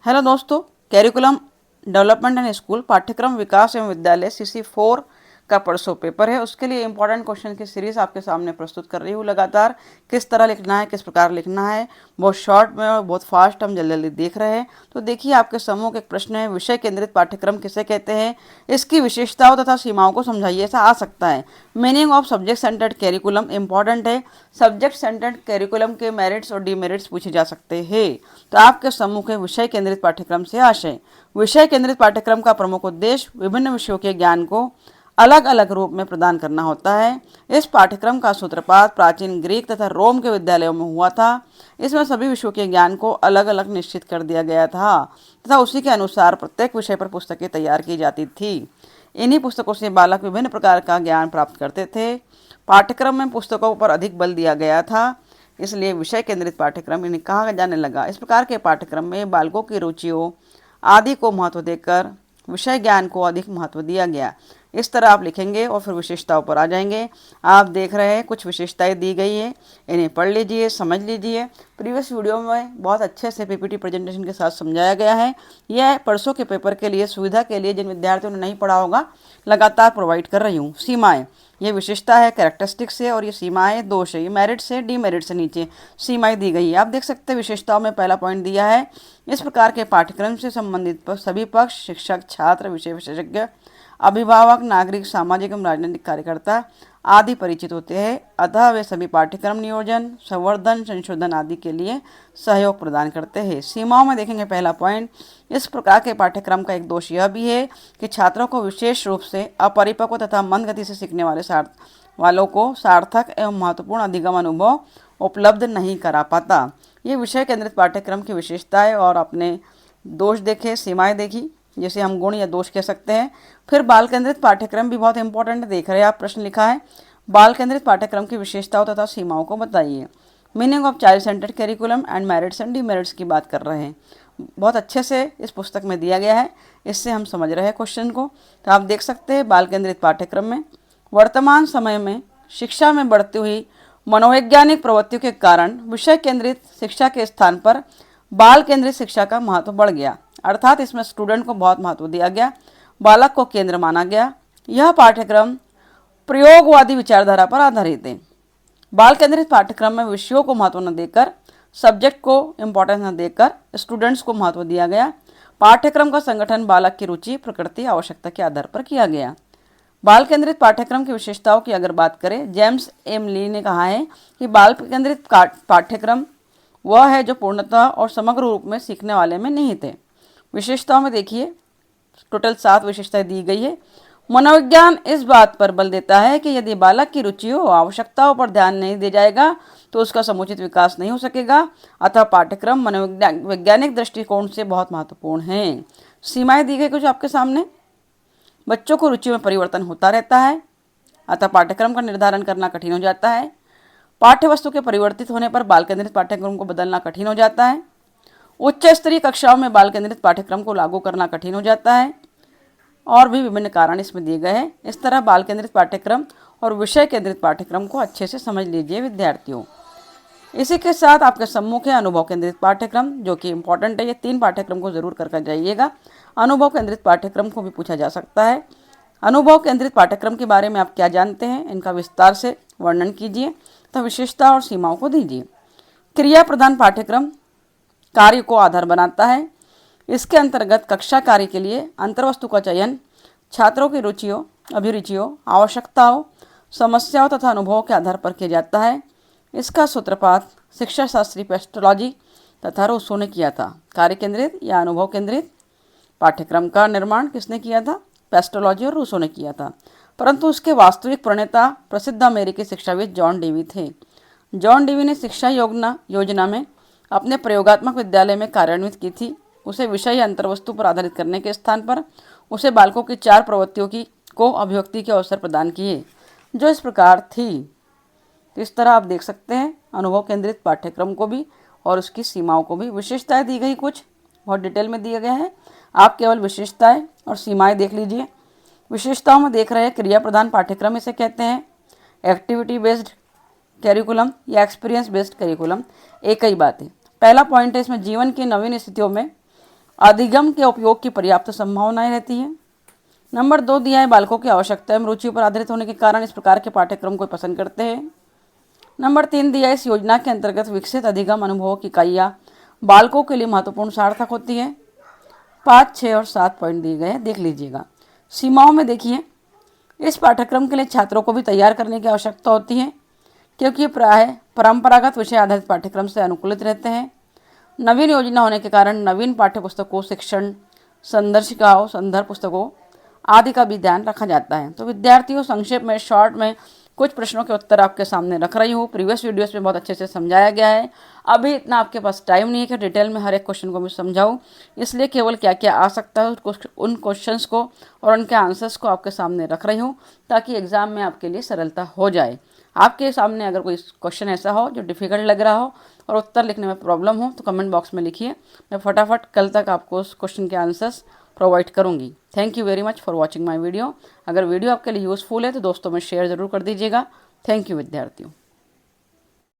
Hello दोस्तों, curriculum development and school पाठ्यक्रम विकास एवं विद्यालय CC4 का परसों पेपर है। उसके लिए इंपॉर्टेंट क्वेश्चन की सीरीज आपके सामने प्रस्तुत कर रही हूँ। लगातार किस तरह लिखना है, किस प्रकार लिखना है, बहुत शॉर्ट में और बहुत फास्ट हम जल्दी जल्दी देख रहे हैं। तो देखिए, आपके समूह का एक प्रश्न है, विषय केंद्रित पाठ्यक्रम किसे कहते हैं, इसकी विशेषताओं तथा सीमाओं को समझाइए। ऐसा आ सकता है। Meaning of subject centred curriculum important है। सब्जेक्ट सेंटर्ड कैरिकुलम के मेरिट्स और डीमेरिट्स पूछे जा सकते हैं। तो आपके समूह के विषय केंद्रित पाठ्यक्रम से आशय, विषय केंद्रित पाठ्यक्रम का प्रमुख उद्देश्य विभिन्न विषयों के ज्ञान को अलग अलग रूप में प्रदान करना होता है। इस पाठ्यक्रम का सूत्रपात प्राचीन ग्रीक तथा रोम के विद्यालयों में हुआ था। इसमें सभी विषयों के ज्ञान को अलग अलग निश्चित कर दिया गया था तथा उसी के अनुसार प्रत्येक विषय पर पुस्तकें तैयार की जाती थी। इन्हीं पुस्तकों से बालक विभिन्न प्रकार का ज्ञान प्राप्त करते थे। पाठ्यक्रम में पुस्तकों पर अधिक बल दिया गया था, इसलिए विषय केंद्रित पाठ्यक्रम इन्हें कहा जाने लगा। इस प्रकार के पाठ्यक्रम में बालकों की रुचियों आदि को महत्व देकर विषय ज्ञान को अधिक महत्व दिया गया। इस तरह आप लिखेंगे और फिर विशेषताओं पर आ जाएंगे। आप देख रहे हैं कुछ विशेषताएं दी गई है, इन्हें पढ़ लीजिए, समझ लीजिए। प्रीवियस वीडियो में बहुत अच्छे से PPT प्रेजेंटेशन के साथ समझाया गया है। यह परसों के पेपर के लिए सुविधा के लिए जिन विद्यार्थियों ने नहीं पढ़ा होगा लगातार प्रोवाइड कर रही हूँ। सीमाएँ, ये विशेषता है कैरेक्टरिस्टिक्स से, और ये सीमाएँ दोष है, ये मेरिट से डीमेरिट से नीचे सीमाएँ दी गई है। आप देख सकते हैं विशेषताओं में पहला पॉइंट दिया है, इस प्रकार के पाठ्यक्रम से संबंधित सभी पक्ष शिक्षक, छात्र, विषय विशेषज्ञ, अभिभावक, नागरिक, सामाजिक एवं राजनीतिक कार्यकर्ता आदि परिचित होते हैं। अतः वे सभी पाठ्यक्रम नियोजन, संवर्धन, संशोधन आदि के लिए सहयोग प्रदान करते हैं। सीमाओं में देखेंगे पहला पॉइंट, इस प्रकार के पाठ्यक्रम का एक दोष यह भी है कि छात्रों को विशेष रूप से अपरिपक्व तथा मंद गति से सीखने वालों को सार्थक एवं महत्वपूर्ण अधिगम अनुभव उपलब्ध नहीं करा पाता। ये विषय केंद्रित पाठ्यक्रम की विशेषताएं और अपने दोष देखे, सीमाएं देखी, जैसे हम गुण या दोष कह सकते हैं। फिर बाल केंद्रित पाठ्यक्रम भी बहुत इंपॉर्टेंट देख रहे हैं आप, प्रश्न लिखा है, बाल केंद्रित पाठ्यक्रम की विशेषताओं तथा सीमाओं को बताइए। Meaning of child centred curriculum and merits and demerits की बात कर रहे हैं। बहुत अच्छे से इस पुस्तक में दिया गया है, इससे हम समझ रहे हैं क्वेश्चन को। तो आप देख सकते हैं बाल केंद्रित पाठ्यक्रम में वर्तमान समय में शिक्षा में बढ़ती हुई मनोवैज्ञानिक प्रवृत्तियों के कारण विषय केंद्रित शिक्षा के स्थान पर बाल केंद्रित शिक्षा का महत्व बढ़ गया, अर्थात इसमें स्टूडेंट को बहुत महत्व दिया गया, बालक को केंद्र माना गया। यह पाठ्यक्रम प्रयोगवादी विचारधारा पर आधारित है। बाल केंद्रित पाठ्यक्रम में विषयों को महत्व न देकर, सब्जेक्ट को इम्पोर्टेंस न देकर स्टूडेंट्स को महत्व दिया गया। पाठ्यक्रम का संगठन बालक की रुचि, प्रकृति, आवश्यकता के आधार पर किया गया। बाल केंद्रित पाठ्यक्रम की विशेषताओं की अगर बात करें, जेम्स एम ली ने कहा है कि बाल केंद्रित पाठ्यक्रम वह है जो पूर्णतः और समग्र रूप में सीखने वाले में निहित है। विशेषताओं में देखिए टोटल 7 विशेषताएं दी गई है। मनोविज्ञान इस बात पर बल देता है कि यदि बालक की रुचियों आवश्यकताओं पर ध्यान नहीं दिया जाएगा तो उसका समुचित विकास नहीं हो सकेगा। अतः पाठ्यक्रम मनोवैज्ञानिक दृष्टिकोण से बहुत महत्वपूर्ण है। सीमाएं दी गई कुछ आपके सामने, बच्चों को रुचि में परिवर्तन होता रहता है, अतः पाठ्यक्रम का निर्धारण करना कठिन हो जाता है। पाठ्य वस्तु के परिवर्तित होने पर बाल केंद्रित पाठ्यक्रम को बदलना कठिन हो जाता है। उच्च स्तरीय कक्षाओं में बाल केंद्रित पाठ्यक्रम को लागू करना कठिन हो जाता है, और भी विभिन्न कारण इसमें दिए गए हैं। इस तरह बाल केंद्रित पाठ्यक्रम और विषय केंद्रित पाठ्यक्रम को अच्छे से समझ लीजिए विद्यार्थियों। इसी के साथ आपके सम्मुख है अनुभव केंद्रित पाठ्यक्रम, जो कि इंपॉर्टेंट है। ये 3 पाठ्यक्रम को जरूर करके जाइएगा। अनुभव केंद्रित पाठ्यक्रम को भी पूछा जा सकता है। अनुभव केंद्रित पाठ्यक्रम के बारे में आप क्या जानते हैं, इनका विस्तार से वर्णन कीजिए तथा विशेषता और सीमाओं को दीजिए। क्रिया प्रधान पाठ्यक्रम कार्य को आधार बनाता है। इसके अंतर्गत कक्षा कार्य के लिए अंतर्वस्तु का चयन छात्रों की रुचियों, अभिरुचियों, आवश्यकताओं, समस्याओं तथा अनुभवों के आधार पर किया जाता है। इसका सूत्रपात शिक्षा शास्त्री पेस्टोलॉजी तथा रूसो ने किया था। कार्य केंद्रित या अनुभव केंद्रित पाठ्यक्रम का निर्माण किसने किया था? पेस्टोलॉजी और रूसो ने किया था, परंतु उसके वास्तविक प्रणेता प्रसिद्ध अमेरिकी शिक्षाविद जॉन डेवी थे। जॉन डेवी ने शिक्षा योजना में अपने प्रयोगात्मक विद्यालय में कार्यान्वित की थी। उसे विषय या अंतर्वस्तु पर आधारित करने के स्थान पर उसे बालकों की 4 प्रवृत्तियों को अभिव्यक्ति के अवसर प्रदान किए, जो इस प्रकार थी। तो इस तरह आप देख सकते हैं अनुभव केंद्रित पाठ्यक्रम को भी और उसकी सीमाओं को भी। विशेषताएं दी गई कुछ बहुत डिटेल में दिए गए हैं, आप केवल विशेषताएं और सीमाएं देख लीजिए। विशेषताओं में देख रहे हैं क्रिया प्रधान पाठ्यक्रम इसे कहते हैं, एक्टिविटी बेस्ड कैरिकुलम या एक्सपीरियंस बेस्ड कैरिकुलम, एक ही बात है। पहला पॉइंट है इसमें जीवन की नवीन स्थितियों में अधिगम के उपयोग की पर्याप्त संभावनाएं रहती है। नंबर 2 दिया है, बालकों की आवश्यकता एवं रुचि पर आधारित होने के कारण इस प्रकार के पाठ्यक्रम को पसंद करते हैं। नंबर 3 दिया है, इस योजना के अंतर्गत विकसित अधिगम अनुभवों की इकाइयाँ बालकों के लिए महत्वपूर्ण सार्थक होती है। 5, 6 और 7 पॉइंट दिए गए हैं, देख लीजिएगा। सीमाओं में देखिए, इस पाठ्यक्रम के लिए छात्रों को भी तैयार करने की आवश्यकता होती है क्योंकि प्रायः परंपरागत विषय आधारित पाठ्यक्रम से अनुकूलित रहते हैं। नवीन योजना होने के कारण नवीन पाठ्य पुस्तकों, शिक्षण संदर्शिकाओं, संदर्भ पुस्तकों आदि का भी ध्यान रखा जाता है। तो विद्यार्थियों, संक्षेप में, शॉर्ट में कुछ प्रश्नों के उत्तर आपके सामने रख रही हूँ। प्रीवियस वीडियोस में बहुत अच्छे से समझाया गया है। अभी इतना आपके पास टाइम नहीं है कि डिटेल में हर एक क्वेश्चन को मैं समझाऊँ, इसलिए केवल क्या क्या आ सकता है उन क्वेश्चंस को और उनके आंसर्स को आपके सामने रख रही हूँ ताकि एग्जाम में आपके लिए सरलता हो जाए। आपके सामने अगर कोई क्वेश्चन ऐसा हो जो डिफ़िकल्ट लग रहा हो और उत्तर लिखने में प्रॉब्लम हो तो कमेंट बॉक्स में लिखिए, मैं फटाफट कल तक आपको उस क्वेश्चन के आंसर्स प्रोवाइड करूंगी। Thank you very much for watching my video. अगर वीडियो आपके लिए यूज़फुल है तो दोस्तों में शेयर ज़रूर कर दीजिएगा। थैंक यू विद्यार्थियों।